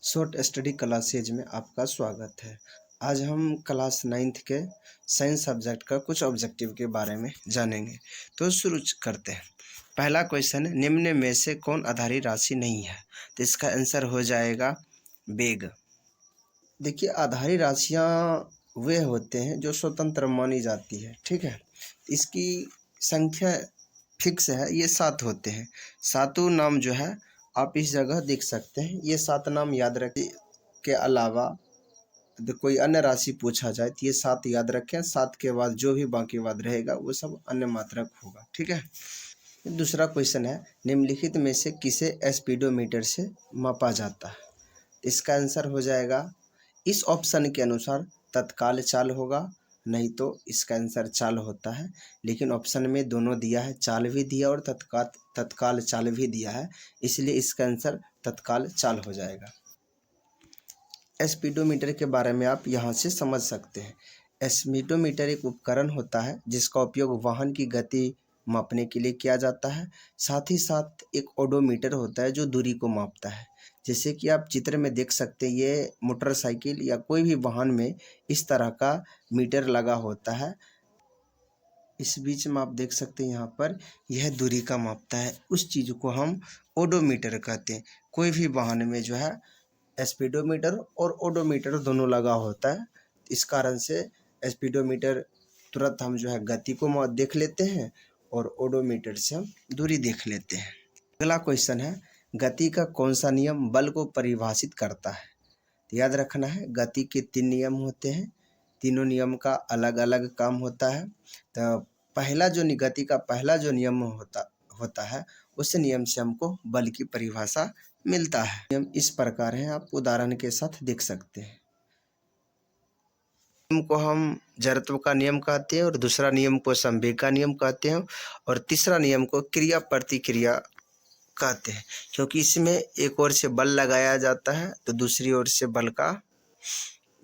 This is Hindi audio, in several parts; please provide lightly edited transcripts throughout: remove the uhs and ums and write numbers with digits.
शॉर्ट स्टडी क्लासेज में आपका स्वागत है। आज हम क्लास 9th के साइंस सब्जेक्ट का कुछ ऑब्जेक्टिव के बारे में जानेंगे। तो शुरू करते हैं। पहला क्वेश्चन है, निम्न में से कौन आधारी राशि नहीं है? तो इसका आंसर हो जाएगा वेग। देखिए, आधारी राशियाँ वे होते हैं जो स्वतंत्र मानी जाती है, ठीक है। इसकी संख्या फिक्स है, ये 7 होते हैं। सातों नाम जो है आप इस जगह देख सकते हैं। ये 7 नाम याद रखें के अलावा कोई अन्य राशि पूछा जाए तो ये 7 याद रखें। 7 के बाद जो भी बाकी बाद रहेगा वो सब अन्य मात्रक होगा, ठीक है। दूसरा क्वेश्चन है, निम्नलिखित में से किसे स्पीडोमीटर से मापा जाता है? इसका आंसर हो जाएगा इस ऑप्शन के अनुसार तत्काल चाल होगा, नहीं तो इसका आंसर चाल होता है। लेकिन ऑप्शन में दोनों दिया है, चाल भी दिया और तत्काल चाल भी दिया है, इसलिए इसका आंसर तत्काल चाल हो जाएगा। स्पीडोमीटर के बारे में आप यहाँ से समझ सकते हैं। स्पीडोमीटर एक उपकरण होता है जिसका उपयोग वाहन की गति मापने के लिए किया जाता है। साथ ही साथ एक ओडोमीटर होता है जो दूरी को मापता है। जैसे कि आप चित्र में देख सकते हैं, ये मोटरसाइकिल या कोई भी वाहन में इस तरह का मीटर लगा होता है। इस बीच में आप देख सकते हैं यहाँ पर यह दूरी का मापता है। उस चीज़ को हम ओडोमीटर कहते हैं। कोई भी वाहन में जो है स्पीडोमीटर और ओडोमीटर दोनों लगा होता है। इस कारण से स्पीडोमीटर तुरंत हम जो है गति को देख लेते हैं और ओडोमीटर से हम दूरी देख लेते हैं। अगला क्वेश्चन है, गति का कौन सा नियम बल को परिभाषित करता है? तो याद रखना है, गति के 3 नियम होते हैं। तीनों नियम का अलग अलग काम होता है। तो गति का पहला जो नियम होता है उस नियम से हमको बल की परिभाषा मिलता है। नियम इस प्रकार है, आप उदाहरण के साथ देख सकते हैं। नियम को हम जड़त्व का नियम कहते हैं और दूसरा नियम को संवेग का नियम कहते हैं और तीसरा नियम को क्रिया प्रतिक्रिया कहते हैं, क्योंकि इसमें एक ओर से बल लगाया जाता है तो दूसरी ओर से बल का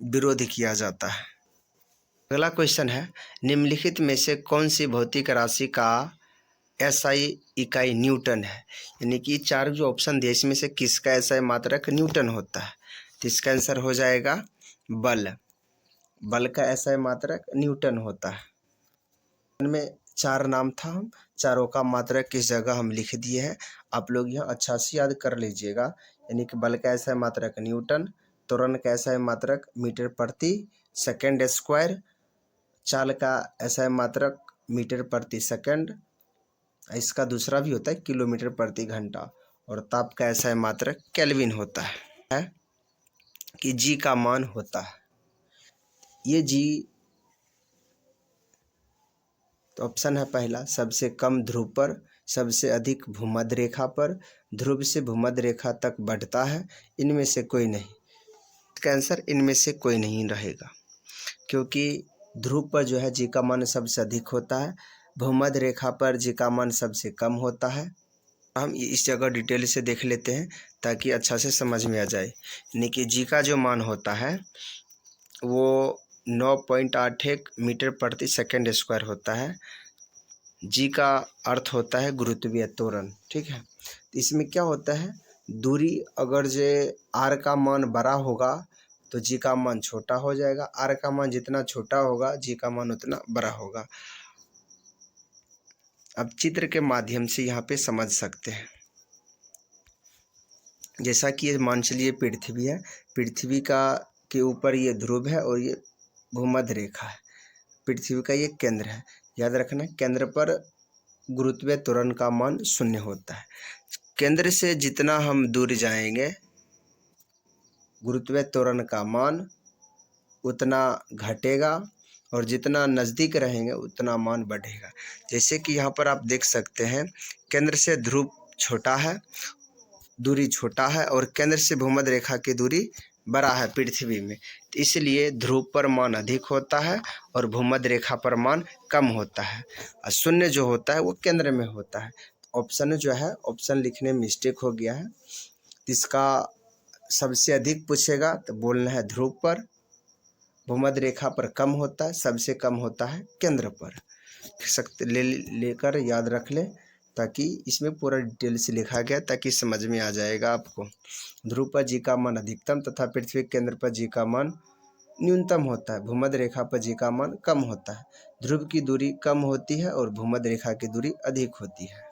विरोध किया जाता है। अगला क्वेश्चन है, निम्नलिखित में से कौन सी भौतिक राशि का एसआई इकाई न्यूटन है? यानी कि 4 जो ऑप्शन दिए इसमें से किसका एसआई मात्रक न्यूटन होता है? तो इसका आंसर हो जाएगा बल। बल का एसआई मात्रक न्यूटन होता है। इनमें 4 नाम था, हम चारों का मात्रक किस जगह हम लिख दिए हैं। आप लोग यहाँ अच्छा से याद कर लीजिएगा। यानी कि बल का एसआई मात्रक न्यूटन, त्वरण का एसआई मात्रक मीटर प्रति सेकंड स्क्वायर, चाल का एसआई मात्रक मीटर प्रति सेकंड, इसका दूसरा भी होता है किलोमीटर प्रति घंटा, और ताप का एसआई मात्रक केल्विन होता है कि जी का मान होता है। ये जी तो ऑप्शन है पहला, सबसे कम ध्रुव पर, सबसे अधिक भूमध्य रेखा पर, ध्रुव से भूमध्य रेखा तक बढ़ता है। इनमें से कोई नहीं। इसका आंसर इनमें से कोई नहीं रहेगा, क्योंकि ध्रुव पर जो है जी का मान सबसे अधिक होता है, भूमध्य रेखा पर जी का मान सबसे कम होता है। हम इस जगह डिटेल से देख लेते हैं ताकि अच्छा से समझ में आ जाए। यानी कि जी का जो मान होता है वो 9.81 मीटर प्रति सेकंड स्क्वायर होता है। जी का अर्थ होता है गुरुत्वीय त्वरण, ठीक है। तो इसमें क्या होता है, दूरी अगर जे आर का मान बड़ा होगा तो जी का मान छोटा हो जाएगा। आर का मान जितना छोटा होगा जी का मान उतना बड़ा होगा। अब चित्र के माध्यम से यहाँ पे समझ सकते हैं। जैसा कि ये मान चलिए पृथ्वी है, पृथ्वी का के ऊपर ये ध्रुव है और ये भूमध्य रेखा है। पृथ्वी का ये केंद्र है। याद रखना, केंद्र पर गुरुत्वीय त्वरण का मान 0 होता है। केंद्र से जितना हम दूर जाएंगे गुरुत्वीय त्वरण का मान उतना घटेगा और जितना नज़दीक रहेंगे उतना मान बढ़ेगा। जैसे कि यहाँ पर आप देख सकते हैं, केंद्र से ध्रुव छोटा है, दूरी छोटा है, और केंद्र से भूमध्य रेखा की दूरी बड़ा है पृथ्वी में, तो इसलिए ध्रुव पर मान अधिक होता है और भूमध्य रेखा पर मान कम होता है। और 0 जो होता है वो केंद्र में होता है। ऑप्शन जो है, ऑप्शन लिखने में मिस्टेक हो गया है। इसका सबसे अधिक पूछेगा तो बोलना है ध्रुव पर, भूमध्य रेखा पर कम होता है, सबसे कम होता है केंद्र पर। लेकर याद रख ले ताकि इसमें पूरा डिटेल से लिखा गया ताकि समझ में आ जाएगा आपको। ध्रुव पर जी का मान अधिकतम तथा पृथ्वी के केंद्र पर जी का मान न्यूनतम होता है। भूमध्य रेखा पर जी का मान कम होता है। ध्रुव की दूरी कम होती है और भूमध्य रेखा की दूरी अधिक होती है।